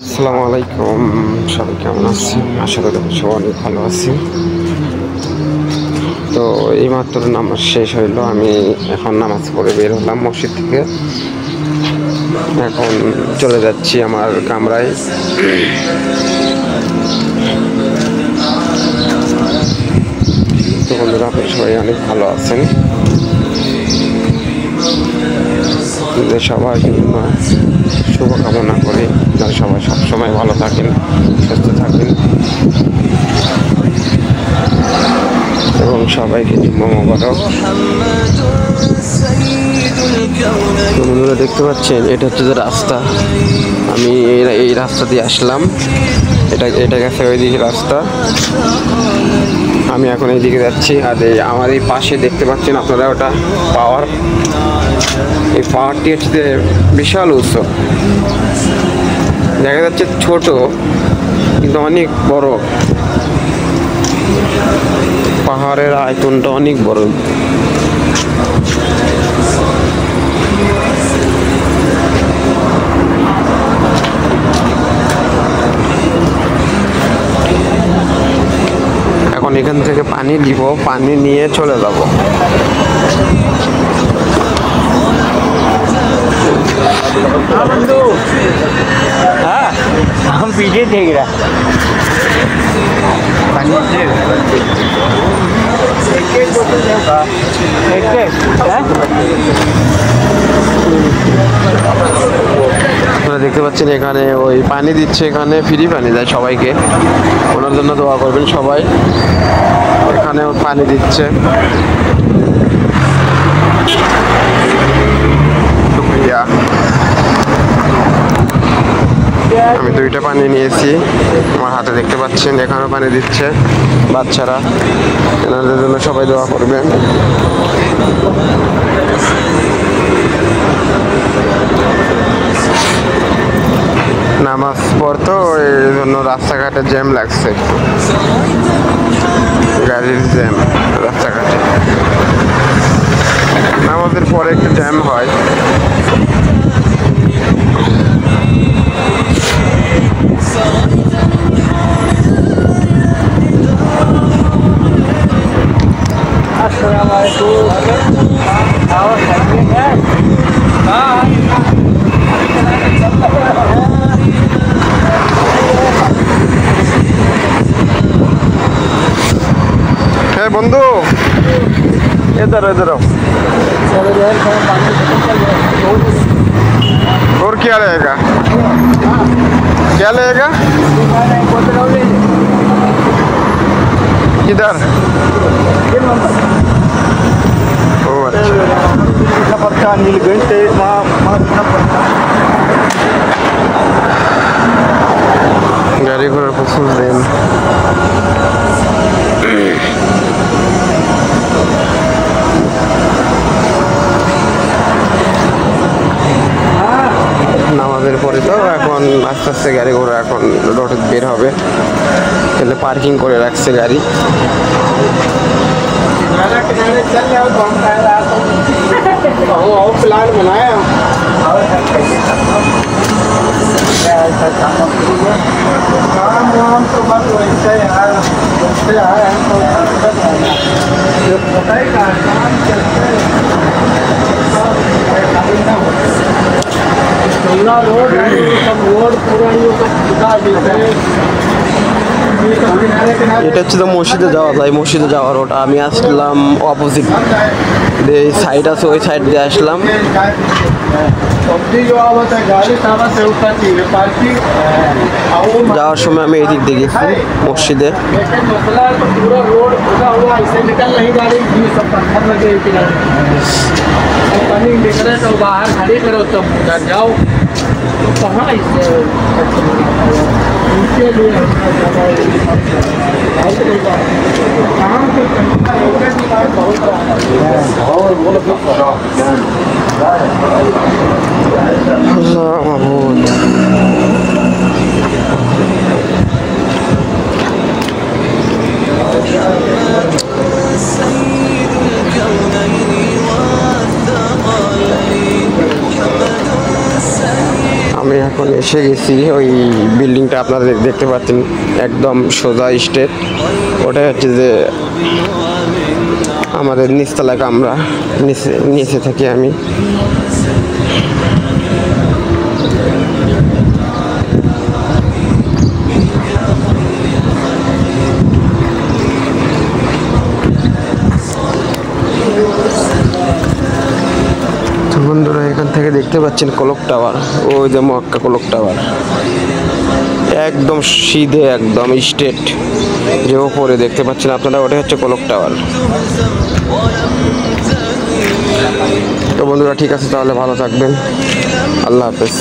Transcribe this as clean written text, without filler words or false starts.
আসসালামু আলাইকুম, সবাই কেমন আছেন? আশা করি সবাই অনেক ভালো আছি। তো এইমাত্র নামাজ শেষ হইলো, আমি এখন নামাজ পড়ে বের হলাম মসজিদ থেকে। এখন চলে যাচ্ছি আমার কামরায়। তো বন্ধুরা, আপনারা সবাই অনেক ভালো আছেন। সবার জন্য শুভকামনা করি, আপনারা সবাই সবসময় ভালো থাকেন, সুস্থ থাকেন এবং সবাইকে জুম্মা মোবারক। বন্ধুরা দেখতে পাচ্ছেন, এটা হচ্ছে যে রাস্তা। আমি এই রাস্তা দিয়ে আসলাম, এটা গেছে ওইদিকে রাস্তা। আমি এখন এইদিকে যাচ্ছি। আর আমার এই পাশে দেখতে পাচ্ছেন আপনারা, ওটা পাওয়ার। এই পাহাড়টি হচ্ছে বিশাল উঁচু, দেখা যাচ্ছে ছোট কিন্তু অনেক বড়। পাহাড়ের আয়তনটা অনেক বড়। এখন এখান থেকে পানি দিব, পানি নিয়ে চলে যাব। हाँ हम पीछे देख रहा আপনারা দেখতে পাচ্ছেন এখানে ওই পানি দিচ্ছে, এখানে ফ্রি পানি দেয় সবাইকে। ওনার জন্য দোয়া করবেন সবাই। এখানেও পানি দিচ্ছে। শুকরিয়া। আমি 2টা পানি নিয়েছি, আমার হাতে দেখতে পাচ্ছেন। এখানেও পানি দিচ্ছে বাচ্চারা, এনাদের জন্য সবাই দোয়া করবেন। নামাজ পড়তো, এই জন্য রাস্তাঘাটে জ্যাম লাগছে, গাড়ির জ্যাম রাস্তাঘাটে। নামাজের পরে একটু জ্যাম হয়। হ্যাঁ বন্ধু, इधर इधर आओ। और क्या रहेगा, क्या लेगा किधर? ओ अच्छा, पत्ता नीलगंज से गाड़ी घोड़ा प्रचुर জ্যাম। নামাজের পরে তো এখন আস্তে আস্তে গাড়ি ঘোড়া এখন রোডে বের হবে। তাহলে পার্কিং করে রাখছে গাড়ি। प्लान बनाया काम वाम तो बस वैसे यार वैसे आए हैं तो बताएगा काम चलते रोड सब रोड पूरा এটা হচ্ছে তো মসজিদে যাওয়া যায়, মসজিদে যাওয়ার রোড। আমি আসলাম অপোজিট, এই সাইড আছে, ওই সাইড দিয়ে আসলাম। যাওয়ার সময় আমি এই দিক দিয়ে গেছি মসজিদে। बाहर खड़े करो तब उधर जाओ तो कहाँ इससे আমি এখন এসে গেছি। ওই বিল্ডিংটা আপনারা দেখতে পাচ্ছেন একদম সোজা স্ট্রেট, ওটাই হচ্ছে যে আমাদের নিচতলা কামরা, নিচে থাকি আমি। তো বন্ধুরা এখান থেকে দেখতে পাচ্ছেন কলক টাওয়ার, ওই যে মক্কা কলক টাওয়ার একদম সিধে একদম স্ট্রেট যে ওপরে দেখতে পাচ্ছেন আপনারা, ওটাই হচ্ছে কলক টাওয়ার। তো বন্ধুরা ঠিক আছে, তাহলে ভালো থাকবেন, আল্লাহ হাফেজ।